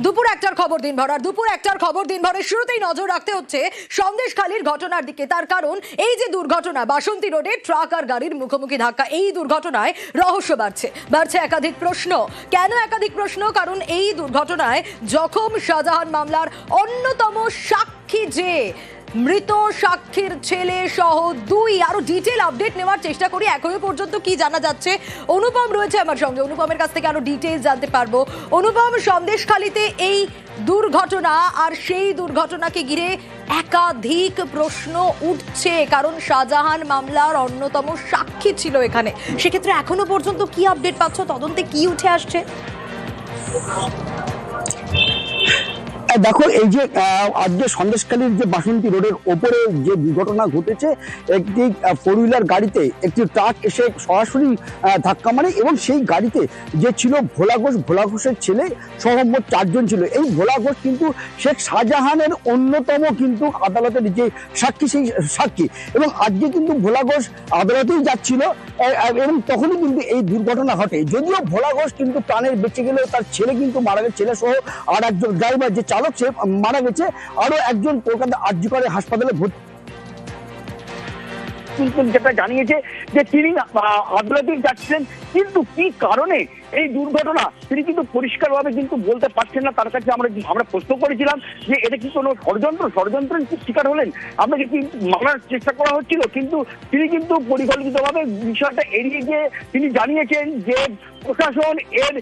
দুপুর একটার খবর দিনভর দুপুর একটার খবর দিনভরের শুরুতেই নজর রাখতে হচ্ছে সন্দেশখালীর ঘটনার দিকে। তার কারণ এই যে দুর্ঘটনা, বাসন্তী রোডে ট্রাক আর গাড়ির মুখোমুখি ধাক্কা, এই দুর্ঘটনায় রহস্য বাড়ছে একাধিক প্রশ্ন। কেন একাধিক প্রশ্ন? কারণ এই দুর্ঘটনায় জখম শাহজাহান মামলার অন্যতম সাক্ষী যে মৃত সাক্ষীর ছেলে সহ দুই। আরো ডিটেল আপডেট নেওয়ার চেষ্টা করি এখনো পর্যন্ত কি জানা যাচ্ছে। অনুপম রয়েছে আমার সঙ্গে, অনুপমের কাছ থেকে আরো ডিটেইলস জানতে পারবো। অনুপম, সন্দেশখালীতে এই দুর্ঘটনা আর সেই দুর্ঘটনাকে ঘিরে একাধিক প্রশ্ন উঠছে, কারণ শাহজাহান মামলার অন্যতম সাক্ষী ছিল এখানে। সেক্ষেত্রে এখনো পর্যন্ত কি আপডেট পাচ্ছ? তদন্তে কি উঠে আসছে? দেখো, এই যে আজকে সন্দেশখালীর যে বাসন্তী রোডের ওপরে যে দুর্ঘটনা ঘটেছে, একটি ফোর হুইলার গাড়িতে একটি ট্রাক এসে সরাসরি ধাক্কা মারে এবং সেই গাড়িতে যে ছিল ভোলা ঘোষের ছেলে সহ মোট 4 জন ছিল। এই ভোলা ঘোষ কিন্তু শেখ শাহজাহানের অন্যতম কিন্তু আদালতের যে সাক্ষী, সেই সাক্ষী। এবং আজকে কিন্তু ভোলা ঘোষ আদালতেই যাচ্ছিল এবং তখনই কিন্তু এই দুর্ঘটনা ঘটে। যদিও ভোলা ঘোষ কিন্তু প্রাণের বেঁচে গেলেও তার ছেলে কিন্তু মারা গেছে, ছেলে সহ আর একজন ড্রাইভার যে চালক সে মারা গেছে। আরো একজন কলকাতা আরজি করে হাসপাতালে ভর্তি। যেটা জানিয়েছে যে তিনি আদালতে যাচ্ছিলেন, কিন্তু কি কারণে এই দুর্ঘটনা তিনি কিন্তু পরিষ্কারভাবে কিন্তু বলতে পারছেন না। তার কাছে আমরা প্রশ্ন করেছিলাম যে এটা কি কোনো ষড়যন্ত্রের শিকার হলেন, আপনাকে কি মানার চেষ্টা করা হচ্ছিল, কিন্তু তিনি কিন্তু পরিকল্পিতভাবে বিষয়টা এড়িয়ে গিয়ে তিনি জানিয়েছেন যে প্রশাসন এর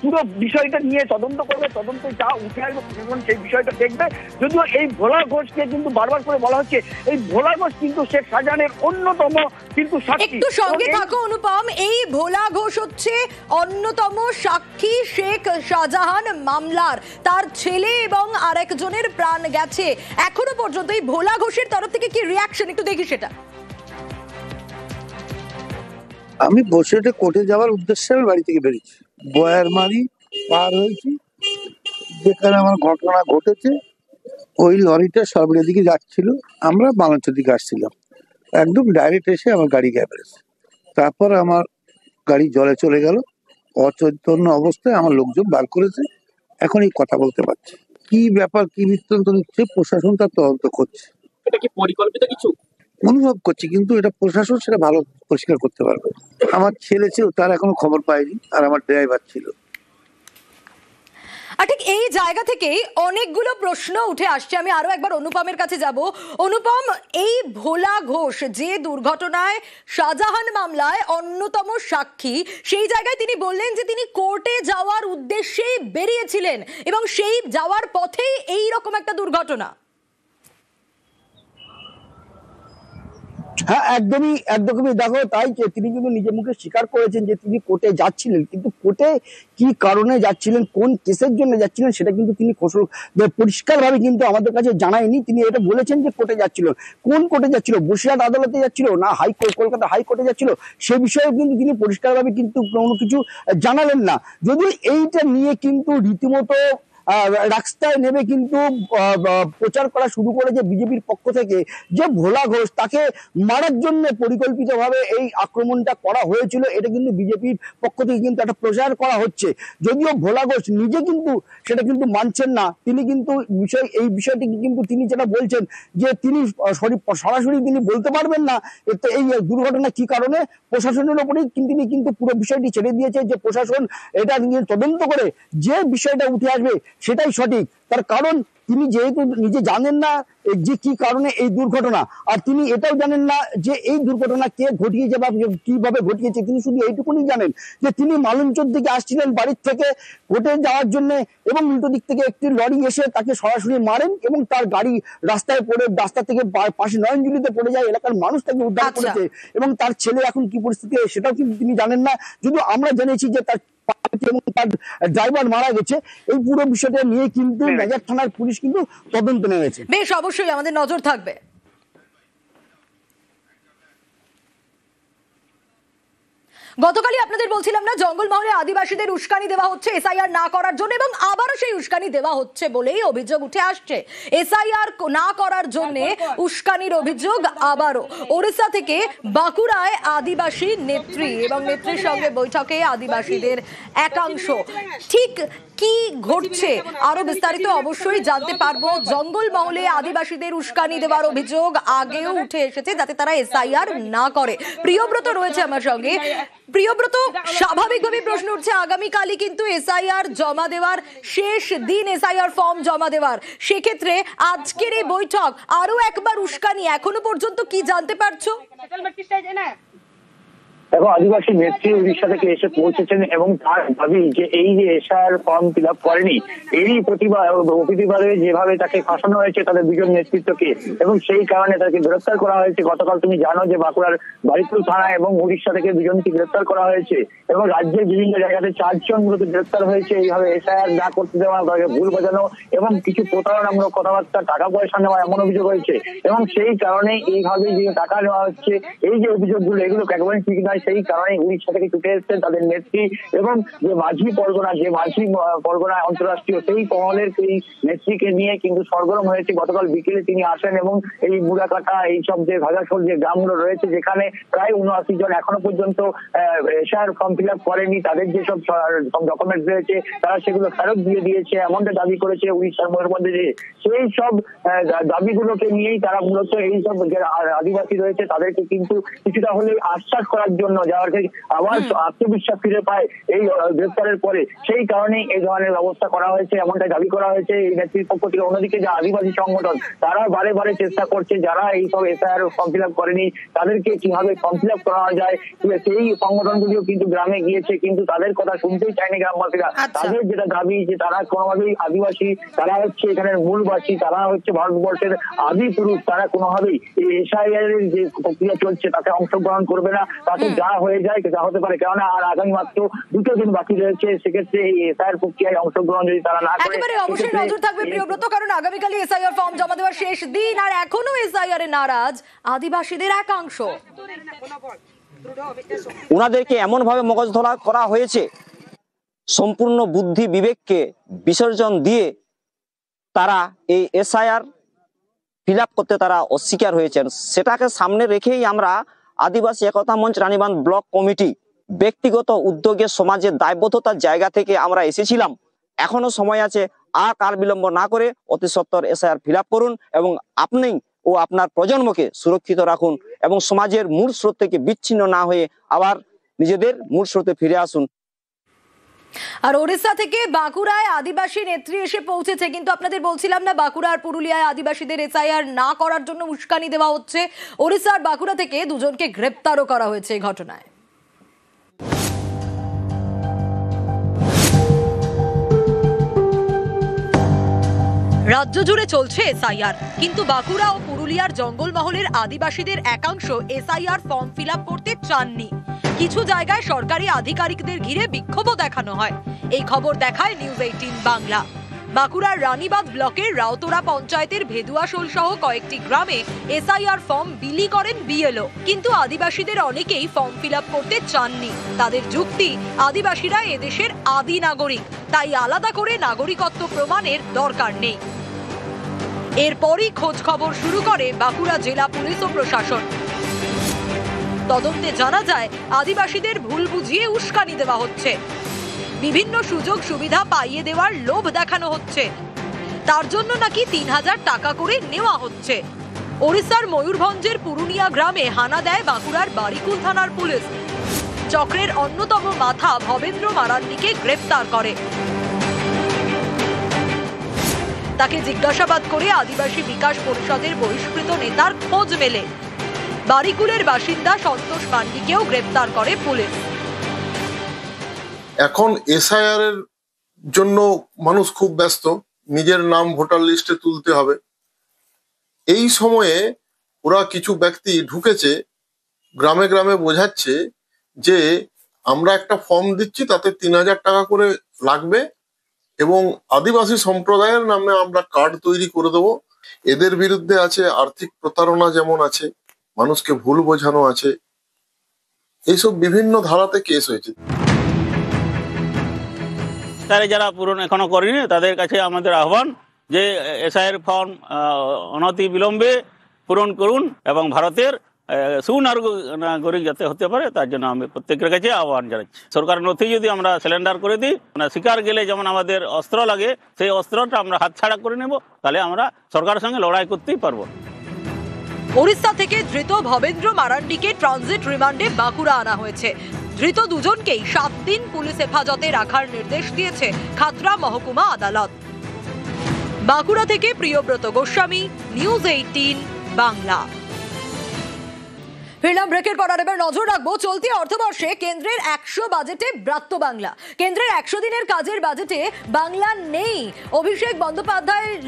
পুরো বিষয়টা নিয়ে তদন্ত করবে, তদন্তে যা উঠে আসবে প্রশাসন সেই বিষয়টা দেখবে। যদিও এই ভোলা ঘোষকে কিন্তু বারবার করে বলা হচ্ছে, এই ভোলা ঘোষ কিন্তু শেখ শাহজাহানের অন্যতম কিন্তু সাক্ষী। একটু সঙ্গে থাকো অনুপম, এই ভোলা ঘোষ হচ্ছে অন্যতম সাক্ষী শেখ শাহজাহান মামলার। তার ছেলে এবং আরেকজনের প্রাণ গেছে। এখনো পর্যন্ত এই ভোলা ঘোষের তরফ থেকে কি রিয়াকশন একটু দেখি সেটা। আমি বসেটে কোর্টে যাওয়ার উদ্দেশ্যে আমি বাড়ি থেকে বেরিয়েছি, বয়ারমারি পার হয়েছি, যেখানে আমার ঘটনা ঘটেছে। ওই লরিটা সরবরের দিকে যাচ্ছিল, আমরা বাংলাদেশের দিকে আসছিলাম। একদম ডাইরেক্ট এসে আমার গাড়ি গ্যাবেছে। তারপর আমার গাড়ি জলে চলে গেল। অচৈতন্য অবস্থায় আমার লোকজন বার করেছে। এখন এই কথা বলতে পারছি। কি ব্যাপার, কি বৃত্তান্ত নিচ্ছে, প্রশাসন তার তদন্ত করছে। এটা কি পরিকল্পিত কিছু অনুভব করছি, কিন্তু এটা প্রশাসন সেটা ভালো পরিষ্কার করতে পারবে। আমার ছেলে ছিল, তার এখনো খবর পাইনি, আর আমার ড্রাইভার ছিল। আর ঠিক এই জায়গা থেকেই অনেকগুলো প্রশ্ন উঠে আসছে। আমি আরো একবার অনুপমের কাছে যাব। অনুপম, এই ভোলা ঘোষ যে দুর্ঘটনায় শাহজাহান মামলায় অন্যতম সাক্ষী, সেই জায়গায় তিনি বললেন যে তিনি কোর্টে যাওয়ার উদ্দেশ্যেই বেরিয়েছিলেন এবং সেই যাওয়ার পথেই এই রকম একটা দুর্ঘটনা। হ্যাঁ, একদমই দেখো, তাই তিনি কিন্তু নিজের মুখে স্বীকার করেছেন যে তিনি কোর্টে যাচ্ছিলেন, কিন্তু কোর্টে কি কারণে যাচ্ছিলেন, কোন কেসের জন্য যাচ্ছিলেন, সেটা কিন্তু তিনি পরিষ্কারভাবে কিন্তু আমাদের কাছে জানায়নি। তিনি এটা বলেছেন যে কোর্টে যাচ্ছিল। কোন কোর্টে যাচ্ছিল? বসিরহাট আদালতে যাচ্ছিল না কলকাতা হাইকোর্টে যাচ্ছিল, সে বিষয়ে কিন্তু তিনি পরিষ্কারভাবে কিন্তু কোনো কিছু জানালেন না। যদিও এইটা নিয়ে কিন্তু রীতিমতো রাস্তায় নেমে কিন্তু প্রচার করা শুরু করেছে বিজেপির পক্ষ থেকে, যে ভোলা ঘোষ তাকে মারার জন্য পরিকল্পিতভাবে এই আক্রমণটা করা হয়েছিল। এটা কিন্তু বিজেপির পক্ষ থেকে কিন্তু একটা প্রচার করা হচ্ছে। যদিও ভোলা ঘোষ নিজে কিন্তু সেটা কিন্তু মানছেন না। তিনি কিন্তু এই বিষয়টি কিন্তু তিনি যেটা বলছেন যে তিনি সরাসরি তিনি বলতে পারবেন না এই দুর্ঘটনা কি কারণে। প্রশাসনের উপরেই তিনি কিন্তু পুরো বিষয়টি ছেড়ে দিয়েছে, যে প্রশাসন এটা নিয়ে তদন্ত করে যে বিষয়টা উঠে আসবে সেটাই সঠিক। তার কারণ তিনি যেহেতু নিজে জানেন না যে কি কারণে এই দুর্ঘটনা, আর তিনি এটাও জানেন না যে এই দুর্ঘটনা কে ঘটিয়েছে বা কিভাবে ঘটিয়েছে। তিনি শুধু এইটুকুনি জানেন যে তিনি মালঞ্চর দিকে আসছিলেন বাড়ির থেকে কোর্টে যাওয়ার জন্য, এবং উল্টো দিক থেকে একটি লরি এসে তাকে সরাসরি মারেন এবং তার গাড়ি রাস্তায় পড়ে, রাস্তা থেকে পাশে নয়নজুলিতে পড়ে যায়। এলাকার মানুষ তাকে উদ্ধার করেছে এবং তার ছেলে এখন কি পরিস্থিতি সেটাও কিন্তু তিনি জানেন না। যদিও আমরা জেনেছি যে তার এবং তার ড্রাইভার মারা গেছে। এই পুরো বিষয়টা নিয়ে কিন্তু মেজার থানার পুলিশ কিন্তু তদন্ত নেমেছে। বেশ, অবশ্যই আমাদের নজর থাকবে। গতকালই আপনাদের বলছিলাম না, জঙ্গলমহলে আদিবাসীদের উস্কানি দেওয়া হচ্ছে এসআইআর না করার জন্য, এবং আবারও সেই উস্কানি দেওয়া হচ্ছে বলেই অভিযোগ উঠে আসছে। এসআইআর না করার জন্য উস্কানির অভিযোগ আবারও। ওড়িশা থেকে বাঁকুড়ায় আদিবাসী নেত্রী এবং নেত্রীর সঙ্গে বৈঠকে আদিবাসীদের একাংশ। ঠিক কি ঘটছে আরো বিস্তারিত অবশ্যই জানতে পারবো। জঙ্গলমহলে আদিবাসীদের উস্কানি দেওয়ার অভিযোগ আগেও উঠে এসেছে যাতে তারা এসআইআর না করে। প্রিয়ব্রত রয়েছে আমার সঙ্গে। প্রিয়ব্রত, স্বাভাবিকভাবে প্রশ্ন উঠছে আগামীকালই কিন্তু এসআইআর জমা দেওয়ার শেষ দিন, এসআইআর ফর্ম জমা দেওয়ার। সেক্ষেত্রে আজকের এই বৈঠক আরো একবার উস্কানি, এখনো পর্যন্ত কি জানতে পারছো? দেখো, আদিবাসী নেত্রী উড়িষ্যা থেকে এসে পৌঁছেছেন এবং তার দাবি যে এই যে এসআইআর ফর্ম ফিল আপ করেনি এরই প্রতিবাদে যেভাবে তাকে ফাঁসানো হয়েছে তাদের দুজন নেতৃত্বকে, এবং সেই কারণে তাকে গ্রেফতার করা হয়েছে। গতকাল তুমি জানো যে বাঁকুড়ার বারিকুল থানা এবং উড়িষ্যা থেকে দুজনকে গ্রেফতার করা হয়েছে এবং রাজ্যের বিভিন্ন জায়গাতে 4 জন মূলত গ্রেফতার হয়েছে এইভাবে এসআইআর না করতে দেওয়া, তাকে ভুল বোঝানো এবং কিছু প্রতারণামূলক কথাবার্তা, টাকা পয়সা নেওয়া এমন অভিযোগ হয়েছে। এবং সেই কারণে এইভাবে যে টাকা নেওয়া হচ্ছে, এই যে অভিযোগগুলো, এগুলো একেবারে ঠিক নয়। সেই কারণে উড়িষ্যা থেকে ছুটে এসেছেন তাদের নেত্রী এবং যে মাঝি পরগনা অন্তর্রাষ্ট্রীয় সেই মহলের সেই নেত্রীকে নিয়ে কিন্তু সরগরম হয়েছে। গতকাল বিকেলে তিনি আসেন এবং এই মুড়াকাটা এইসব যে ভাগাসোল যে গ্রামগুলো রয়েছে যেখানে প্রায় 79 জন এখনো পর্যন্ত এসআইআর ফর্ম ফিল আপ করেনি, তাদের যেসব ডকুমেন্ট রয়েছে তারা সেগুলো ফেরত দিয়ে দিয়েছে এমনটা দাবি করেছে উড়িষ্যার ময়ূরভঞ্জে। যে সেই সব দাবিগুলোকে নিয়েই তারা মূলত এই সব যে আদিবাসী রয়েছে তাদেরকে কিন্তু কিছুটা হলে আশ্বাস করার জন্য যাওয়ার আবার আত্মবিশ্বাস ফিরে পায় এই গ্রেফতারের পরে, সেই কারণেই এই ধরনের ব্যবস্থা করা হয়েছে এমনটাই দাবি করা হয়েছে এই নেত্রীর পক্ষ থেকে। অন্যদিকে যে আদিবাসী সংগঠন তারা বারে বারে চেষ্টা করছে যারা এই সব এসআইআর ফর্ম ফিল আপ করেনি তাদেরকে কিভাবে ফর্ম ফিল আপ করা যায়, সেই সংগঠনগুলিও কিন্তু গ্রামে গিয়েছে, কিন্তু তাদের কথা শুনতেই চায়নি গ্রামবাসীরা। তাদের যেটা দাবি যে তারা কোনোভাবেই আদিবাসী, তারা হচ্ছে এখানের মূলবাসী, তারা হচ্ছে ভারতবর্ষের আদি পুরুষ, তারা কোনোভাবেই এই এসআইআর এর যে প্রক্রিয়া চলছে তাতে অংশগ্রহণ করবে না। তাতে যা হয়ে যায় যা হতে পারে, কেননা আর আগামী মাত্র 2 দিন বাকি রয়েছে। সেক্ষেত্রে এই এসআইআর প্রক্রিয়ায় অংশগ্রহণ যদি তারা না করে, একেবারে অবশ্যই নজর থাকবে প্রিয়ব্রত, কারণ আগামীকালই এসআইআর ফর্ম জমা দেওয়ার শেষ দিন আর এখনো এসআইআর এ নারাজ আদিবাসীদের একাংশ। ওনাদেরকে এমন ভাবে মগজ ধরা করা হয়েছে, সম্পূর্ণ বুদ্ধি বিবেককে বিসর্জন দিয়ে তারা এই এসআইআর ফিল আপ করতে তারা অস্বীকার হয়েছেন। সেটাকে সামনে রেখেই আমরা আদিবাসী একতা মঞ্চ রানীবাঁধ ব্লক কমিটি ব্যক্তিগত উদ্যোগে সমাজের দায়বদ্ধতার জায়গা থেকে আমরা এসেছিলাম। এখনো সময় আছে, আর কার বিলম্ব না করে অতি সত্বর এসআইআর ফিল আপ করুন এবং আপনি ও আপনার প্রজন্মকে সুরক্ষিত রাখুন এবং সমাজের মূল স্রোত থেকে বিচ্ছিন্ন না হয়ে আবার নিজেদের মূল স্রোতে ফিরে আসুন। আর ওড়িশা থেকে বাঁকুড়ায় আদিবাসী নেত্রী এসে পৌঁছেছে, কিন্তু আপনাদের বলছিলাম না বাঁকুড়া আর পুরুলিয়ায় আদিবাসীদের এসআইআর না করার জন্য উস্কানি দেওয়া হচ্ছে। ওড়িশা আর বাঁকুড়া থেকে দুজনকে গ্রেপ্তারও করা হয়েছে এই ঘটনায়। রাজ্য জুড়ে চলছে এসআইআর, কিন্তু বাঁকুড়া ও পুরুলিয়ার জঙ্গলমহলের আদিবাসীদের একাংশ এসআইআর ফর্ম ফিল আপ করতে চাননি। কিছু জায়গায় সরকারি আধিকারিকদের ঘিরে বিক্ষোভও দেখানো হয়। এই খবর দেখায় নিউজ 18 বাংলা। বাঁকুড়ার রানীবাঁধ ব্লকের রাউতরা পঞ্চায়েতের ভেদুয়াশোল সহ কয়েকটি গ্রামে এসআইআর ফর্ম বিলি করেন বিএলও, কিন্তু আদিবাসীদের অনেকেই ফর্ম ফিল আপ করতে চাননি। তাদের যুক্তি, আদিবাসীরা এদেশের আদি নাগরিক, তাই আলাদা করে নাগরিকত্ব প্রমাণের দরকার নেই। এরপরই খোঁজ খবর শুরু করে বাঁকুড়া জেলা পুলিশ ও প্রশাসন। তদন্তে জানা যায় আদিবাসীদের ভুল বুঝিয়ে উস্কানি দেওয়া হচ্ছে, বিভিন্ন সুযোগ সুবিধা পাইয়ে দেওয়ার লোভ দেখানো হচ্ছে, তার জন্য নাকি 3000 টাকা করে নেওয়া হচ্ছে। ওড়িশার ময়ূরভঞ্জের পুরুনিয়া গ্রামে হানা দেয় বাঁকুড়ার বারিকুল থানার পুলিশ। চক্রের অন্যতম মাথা ভবেন্দ্র মারান্ডিকে গ্রেফতার করে। তাকে জিজ্ঞাসাবাদ করে আদিবাসী বিকাশ পরিষদের বহিষ্কৃত নেতার খোঁজ মেলে। বারিকুলের বাসিন্দা সন্তোষ মান্ডিকেও গ্রেফতার করে পুলিশ। এখন এসআইআর এর জন্য মানুষ খুব ব্যস্ত, নিজের নাম ভোটার লিস্টে তুলতে হবে। এই সময়ে ওরা কিছু ব্যক্তি ঢুকেছে, গ্রামে গ্রামে বোঝাচ্ছে যে আমরা একটা ফর্ম দিচ্ছি, তাতে 3000 টাকা করে লাগবে এবং আদিবাসী সম্প্রদায়ের নামে আমরা কার্ড তৈরি করে দেবো। এদের বিরুদ্ধে আছে আর্থিক প্রতারণা, যেমন আছে মানুষকে ভুল বোঝানো আছে, এইসব বিভিন্ন ধারাতে কেস হয়েছে। তারা যারা পূরণ এখনো করেনি তাদের কাছে আমাদের আহ্বান যে এসআইআর ফর্ম অনতি বিলম্বে পূরণ করুন এবং ভারতের সুনাগরিক যাতে হতে পারে তার জন্য আমি প্রত্যেকের কাছে আহ্বান জানাচ্ছি। সরকার নথি যদি আমরা সিলিন্ডার করে দিই, শিকার গেলে যেমন আমাদের অস্ত্র লাগে, সেই অস্ত্রটা আমরা হাতছাড়া করে নেব, তাহলে আমরা সরকারের সঙ্গে লড়াই করতেই পারবো। ওড়িশা থেকে ধৃত ভবেন্দ্র মারান্ডিকে ট্রানজিট রিমান্ডে বাঁকুড়া আনা হয়েছে। ধৃত দুজনকেই 7 দিন পুলিশ হেফাজতে রাখার নির্দেশ দিয়েছে খাতড়া মহকুমা আদালত। বাঁকুড়া থেকে প্রিয়ব্রত গোস্বামী, নিউজ 18 বাংলা। ফিরলাম ব্রেকের পর, আর এবার নজর রাখবো চলতি অর্থবর্ষে কেন্দ্রের 100 বাজেটে ব্রাত্য বাংলা। কেন্দ্রের 100 দিনের কাজের বাজেটে বাংলা নেই। অভিষেক বন্দ্যোপাধ্যায়ের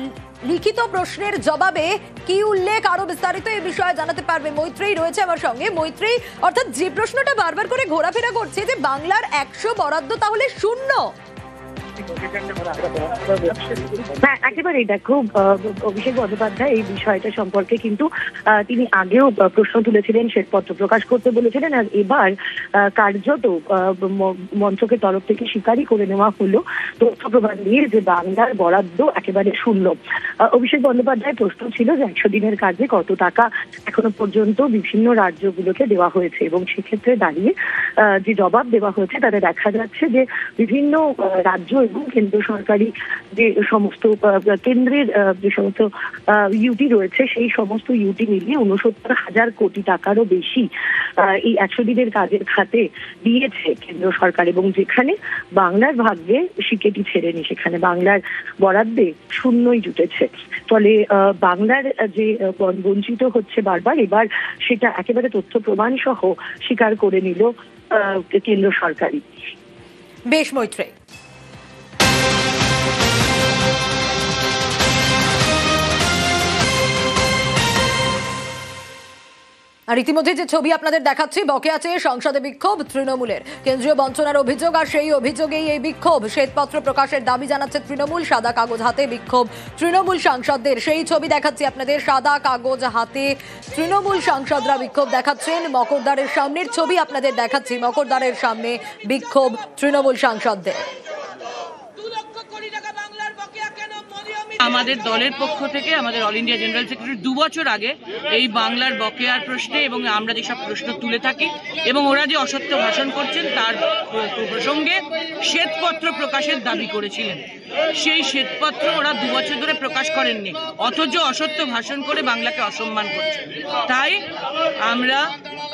লিখিত প্রশ্নের জবাবে কি উল্লেখ, আরো বিস্তারিত এই বিষয়ে জানাতে পারবে মৈত্রেয়ী রয়েছে আমার সঙ্গে। মৈত্রেয়ী, অর্থাৎ যে প্রশ্নটা বারবার করে ঘোরাফেরা করছে যে বাংলার 100 বরাদ্দ তাহলে শূন্য। হ্যাঁ, একেবারেই। দেখো, অভিষেক বন্দ্যোপাধ্যায় এই বিষয়টা সম্পর্কে কিন্তু তিনি আগেও প্রশ্ন তুলেছিলেন, শ্বেতপত্র প্রকাশ করতে বলেছিলেন, আর এবার কার্যত মন্ত্রকের তরফ থেকে স্বীকারই করে নেওয়া হলো তথ্য প্রমাণ দিয়ে যে বাংলার বরাদ্দ একেবারে শূন্য। অভিষেক বন্দ্যোপাধ্যায় প্রশ্ন ছিল যে 100 দিনের কাজে কত টাকা এখনো পর্যন্ত বিভিন্ন রাজ্যগুলোকে দেওয়া হয়েছে, এবং সেক্ষেত্রে দাঁড়িয়ে যে জবাব দেওয়া হয়েছে তাতে দেখা যাচ্ছে যে বিভিন্ন রাজ্য এবং কেন্দ্র সরকারি যে সমস্ত কেন্দ্রের যে সমস্ত ইউটি রয়েছে সেই সমস্ত ইউটি মিলিয়ে 69,000 কোটি টাকারও বেশি এই 100 দিনের কাজের খাতে দিয়েছে কেন্দ্র সরকার, এবং যেখানে বাংলার ভাগ্যে সিকেটি ছেড়েনি, সেখানে বাংলার বরাদ্দে শূন্যই জুটেছে। ফলে বাংলার যে বঞ্চিত হচ্ছে বারবার, এবার সেটা একেবারে তথ্য প্রমাণ সহ স্বীকার করে নিল কেন্দ্র সরকারই। বেশ মৈত্রেয়ী। আর ইতিমধ্যে যে ছবি আপনাদের দেখাচ্ছি, বকেয়া চেয়ে সংসদে বিক্ষোভ তৃণমূলের। কেন্দ্রীয় বঞ্চনার অভিযোগ, আর সেই অভিযোগেই এই বিক্ষোভ। শ্বেতপত্র প্রকাশের দাবি জানাচ্ছে তৃণমূল। সাদা কাগজ হাতে বিক্ষোভ তৃণমূল সাংসদদের। সেই ছবি দেখাচ্ছি আপনাদের, সাদা কাগজ হাতে তৃণমূল সাংসদরা বিক্ষোভ দেখাচ্ছেন। মকরদ্বারের সামনের ছবি আপনাদের দেখাচ্ছি, মকরদ্বারের সামনে বিক্ষোভ তৃণমূল সাংসদদের। আমাদের দলের পক্ষ থেকে আমাদের অল ইন্ডিয়া জেনারেল সেক্রেটারি 2 বছর আগে এই বাংলার বকেয়ার প্রশ্নে এবং আমরা যেসব প্রশ্ন তুলে থাকি এবং ওরা যে অসত্য ভাষণ করছেন তার প্রসঙ্গে শ্বেতপত্র প্রকাশের দাবি করেছিলেন। সেই শ্বেতপত্র ওরা 2 বছর ধরে প্রকাশ করেননি, অথচ অসত্য ভাষণ করে বাংলাকে অসম্মান করছে। তাই আমরা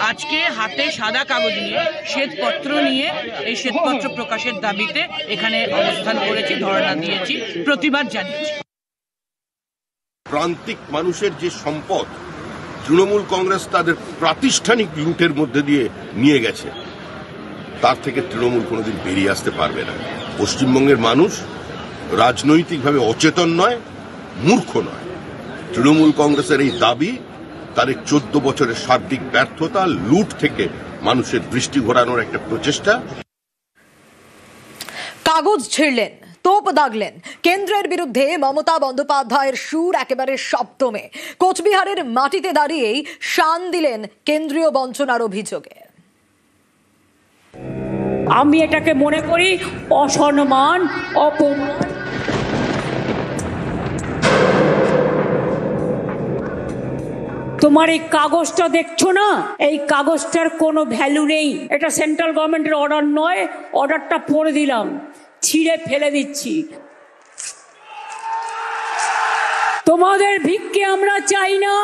আজকে হাতে সাদা কাগজ নিয়ে শ্বেতপত্র নিয়ে এই শ্বেতপত্র প্রকাশের দাবিতে এখানে অবস্থান করেছি, ধর্ণা দিয়েছি, প্রতিবাদ জানিয়েছি। প্রান্তিক মানুষের যে সম্পদ তৃণমূল কংগ্রেস তাদের প্রাতিষ্ঠানিক লুটের মধ্যে দিয়ে নিয়ে গেছে, তার থেকে তৃণমূল কোনোদিন বেরিয়ে আসতে পারবে না। পশ্চিমবঙ্গের মানুষ রাজনৈতিকভাবে অচেতন নয়, মূর্খ নয়। তৃণমূল কংগ্রেসের এই দাবি তার 14 বছরের সার্বিক ব্যর্থতা, লুট থেকে মানুষের দৃষ্টি ঘোরানোর একটা প্রচেষ্টা। কাগজ ছিঁড়লেন, তোপ দাগলেন, কেন্দ্রের বিরুদ্ধে মমতা বন্দ্যোপাধ্যায়ের সুর একেবারে সপ্তমে। কোচবিহারের মাটিতে দাঁড়িয়েই শান দিলেন কেন্দ্রীয় বঞ্চনার অভিযোগে। আমি এটাকে মনে করি অসম্মান, অপমান। তোমার এই কাগজটা দেখছো না, এই কাগজটার কোনো ভ্যালু নেই। এটা সেন্ট্রাল গভর্নমেন্টের অর্ডার নয়, অর্ডারটা পড়ে দিলাম, ছিঁড়ে ফেলে দিচ্ছি। তোমাদের ভিক্ষে আমরা চাই না,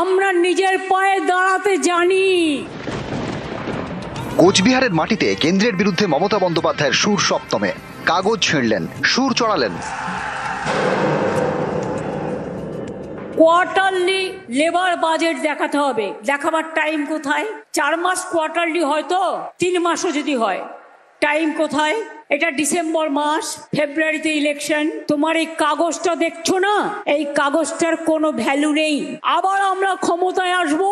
আমরা নিজের পায়ে দাঁড়াতে জানি। কোচবিহারের মাটিতে কেন্দ্রের বিরুদ্ধে মমতা বন্দ্যোপাধ্যায়ের সুর সপ্তমে। কাগজ ছিঁড়লেন, সুর চড়ালেন। কোয়ার্টারলি লেবার বাজেট দেখাতে হবে, দেখাবার টাইম কোথায়? 4 মাস কোয়ার্টারলি, হয়তো 3 মাসও যদি হয়, টাইম কোথায়? এটা ডিসেম্বর মাস, ফেব্রুয়ারিতে ইলেকশন। তোমার এই কাগজটা দেখছো না, এই কাগজটার কোনো ভ্যালু নেই। আবার আমরা ক্ষমতায় আসব,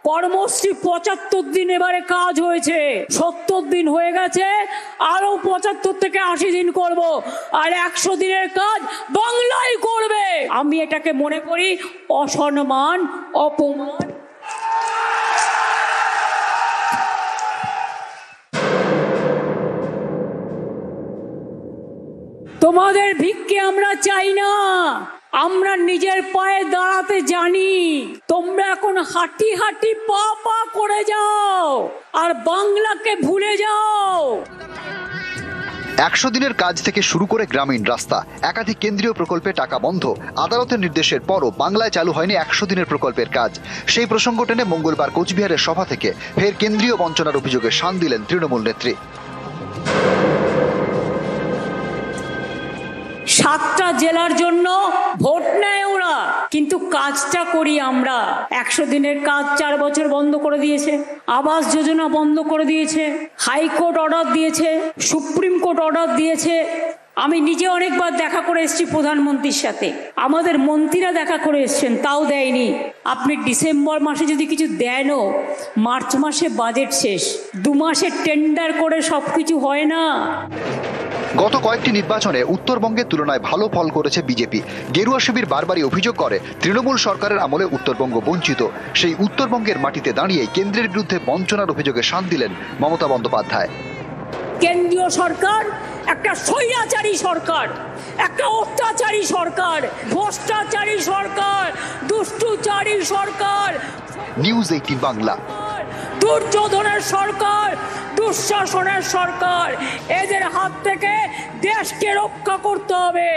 কর্মশ্রী 75 দিন এবারে কাজ হয়েছে, 70 দিন হয়ে গেছে, আরো 75 থেকে 80 দিন করব, আর 100 দিনের কাজ বাংলায় করবে। আমি এটাকে মনে করি অসম্মান, অপমান। তোমাদের ভিক্ষে আমরা চাই না, আমরা নিজের পায়ে দাঁড়াতে জানি। তোমরা এখন হাঁটি হাঁটি পা পা করে যাও আর বাংলাকে ভুলে যাও। 100 দিনের কাজ থেকে শুরু করে গ্রামীণ রাস্তা, একাধিক কেন্দ্রীয় প্রকল্পে টাকা বন্ধ। আদালতের নির্দেশের পরও বাংলায় চালু হয়নি 100 দিনের প্রকল্পের কাজ। সেই প্রসঙ্গ টেনে মঙ্গলবার কোচবিহারের সভা থেকে ফের কেন্দ্রীয় বঞ্চনার অভিযোগে শান দিলেন তৃণমূল নেত্রী। 7টা জেলার জন্য ভোট নেয় ওরা, কিন্তু কাজটা করি আমরা। 100 দিনের কাজ 4 বছর বন্ধ করে দিয়েছে, আবাস যোজনা বন্ধ করে দিয়েছে, হাইকোর্ট অর্ডার দিয়েছে, সুপ্রিম কোর্ট অর্ডার দিয়েছে। আমি নিজে অনেকবার দেখা করে এসেছি প্রধানমন্ত্রীর সাথে, আমাদের মন্ত্রীরা দেখা করে এসছেন, তাও দেয়নি। আপনি ডিসেম্বর মাসে যদি কিছু দেনও, মার্চ মাসে বাজেট শেষ, 2 মাসে টেন্ডার করে সবকিছু হয় না। গত কয়েকটি নির্বাচনে উত্তরবঙ্গের তুলনায় ভালো ফল করেছে বিজেপি। গেরুয়া শিবির বারবারই অভিযোগ করে তৃণমূল সরকারের আমলে উত্তরবঙ্গ বঞ্চিত। সেই উত্তরবঙ্গের মাটিতে দাঁড়িয়ে কেন্দ্রের বিরুদ্ধে বঞ্চনার অভিযোগে শান দিলেন মমতা বন্দ্যোপাধ্যায়। কেন্দ্রীয় সরকার একটা স্বৈরাচারী সরকার, একটা অত্যাচারী সরকার, ভ্রষ্টাচারী সরকার, দুষ্টুচারী সরকার, নিউজ 18 বাংলা। দুর্যোধনের সরকার, দুঃশাসনের সরকার। এদের হাত থেকে দেশকে রক্ষা করতে হবে।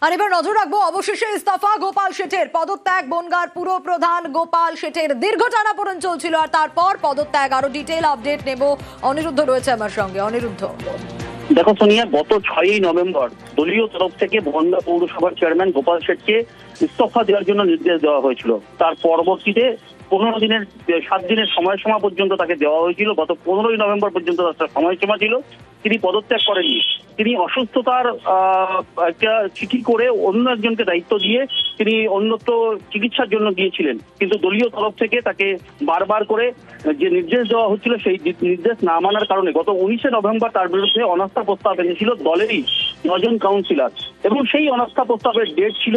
আর এবার নজর রাখবো অবশেষে ইস্তফা গোপাল শেঠের। পদত্যাগ বনগাঁর পুর প্রধান গোপাল শেঠের দীর্ঘ টানাপোড়েন চলছিল, আর তারপর পদত্যাগ। আরো ডিটেইল আপডেট নেব, অনিরুদ্ধ রয়েছে আমার সঙ্গে। অনিরুদ্ধ, দেখো সোনিয়া, গত 6ই নভেম্বর দলীয় তরফ থেকে বনগাঁ পৌরসভার চেয়ারম্যান গোপাল শেঠকে ইস্তফা দেওয়ার জন্য নির্দেশ দেওয়া হয়েছিল। তার পরবর্তীতে 7 দিনের সময়সীমা পর্যন্ত তাকে দেওয়া হয়েছিল। গত 15ই নভেম্বর পর্যন্ত তার সময়সীমা ছিল। তিনি পদত্যাগ করেননি। তিনি অসুস্থতার একটা চিঠি করে অন্য একজনকে দায়িত্ব দিয়ে তিনি অন্যত্র চিকিৎসার জন্য গিয়েছিলেন, কিন্তু দলীয় তরফ থেকে তাকে বারবার করে যে নির্দেশ দেওয়া হচ্ছিল সেই নির্দেশ না মানার কারণে গত 19শে নভেম্বর তার বিরুদ্ধে অনাস্থা প্রস্তাব এনেছিল দলেরই 9 জন কাউন্সিলর, এবং সেই অনাস্থা প্রস্তাবের ডেট ছিল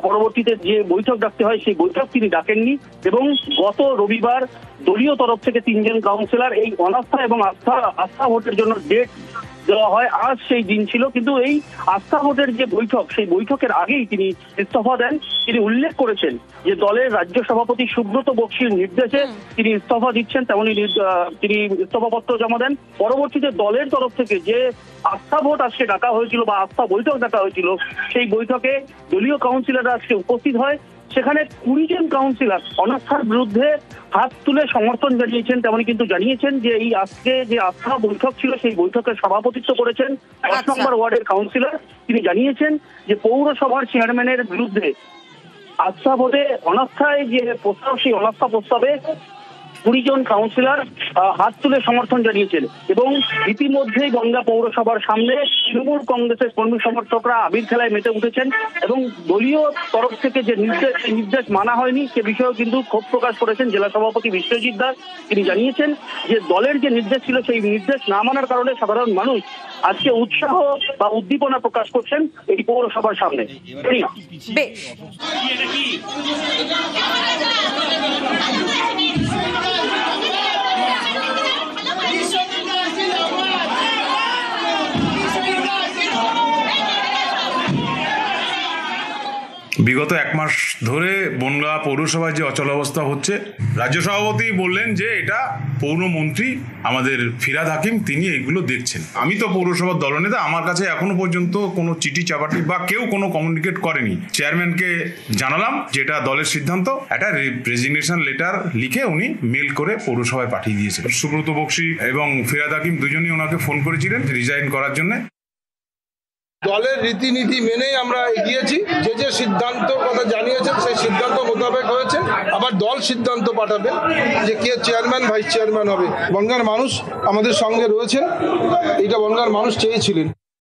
পরবর্তীতে যে বৈঠক ডাকতে হয় সেই বৈঠক তিনি ডাকেননি। এবং গত রবিবার দলীয় তরফ থেকে 3 জন কাউন্সিলর এই অনাস্থা এবং আস্থা ভোটের জন্য ডেট দেওয়া হয়। আজ সেই দিন ছিল, কিন্তু এই আস্থা ভোটের যে বৈঠক সেই বৈঠকের আগেই তিনি ইস্তফা দেন। তিনি উল্লেখ করেছেন যে দলের রাজ্য সভাপতি সুব্রত বক্সির নির্দেশে তিনি ইস্তফা দিচ্ছেন, তেমনি তিনি ইস্তফাপত্র জমা দেন। পরবর্তীতে দলের তরফ থেকে যে আস্থা ভোট আজকে ডাকা হয়েছিল বা আস্থা বৈঠক ডাকা হয়েছিল, সেই বৈঠকে দলীয় কাউন্সিলররা আজকে উপস্থিত হয়। সেখানে 20 জন কাউন্সিলর অনাস্থার বিরুদ্ধে হাত তুলে সমর্থন জানিয়েছেন, তেমনি কিন্তু জানিয়েছেন যে এই আজকে যে আস্থা বৈঠক ছিল সেই বৈঠকের সভাপতিত্ব করেছেন 10 নম্বর ওয়ার্ডের কাউন্সিলর। তিনি জানিয়েছেন যে পৌরসভার চেয়ারম্যানের বিরুদ্ধে আস্থা ভোটে অনাস্থায় যে প্রস্তাব, সেই অনাস্থা প্রস্তাবে 20 জন কাউন্সিলর হাত তুলে সমর্থন জানিয়েছেন। এবং ইতিমধ্যেই বনগাঁ পৌরসভার সামনে তৃণমূল কংগ্রেসের কর্মী সমর্থকরা আবির খেলায় মেতে উঠেছেন, এবং দলীয় তরফ থেকে যে নির্দেশ মানা হয়নি সে বিষয়েও কিন্তু ক্ষোভ প্রকাশ করেছেন জেলা সভাপতি বিশ্বজিৎ দাস। তিনি জানিয়েছেন যে দলের যে নির্দেশ ছিল সেই নির্দেশ না মানার কারণে সাধারণ মানুষ আজকে উৎসাহ বা উদ্দীপনা প্রকাশ করছেন এই পৌরসভার সামনে। বেশ, বিগত 1 মাস ধরে বনগাঁ পৌরসভায় যে অচল অবস্থা হচ্ছে, রাজ্য সভাপতি বললেন যে এটা পৌরমন্ত্রী আমাদের ফিরহাদ হাকিম তিনি এগুলো দেখছেন। আমি তো পৌরসভার দলনেতা, আমার কাছে এখনো পর্যন্ত কোনো চিঠি চাপাটি বা কেউ কোনো কমিউনিকেট করেনি। চেয়ারম্যানকে জানালাম যে এটা দলের সিদ্ধান্ত, একটা রেজিগনেশন লেটার লিখে উনি মেল করে পৌরসভায় পাঠিয়ে দিয়েছিলেন। সুব্রত বক্সি এবং ফিরহাদ হাকিম দুজনই ওনাকে ফোন করেছিলেন রিজাইন করার জন্য। দলের রীতিনীতি মেনেই আমরা এগিয়েছি। যে যে সিদ্ধান্ত কথা জানিয়েছেন সেই সিদ্ধান্ত মোতাবেক হয়েছে। আবার দল সিদ্ধান্ত পাঠাবে যে কে চেয়ারম্যান ভাইস চেয়ারম্যান হবে। বনগাঁর মানুষ আমাদের সঙ্গে রয়েছেন, এটা বনগাঁর মানুষ চেয়েছিলেন।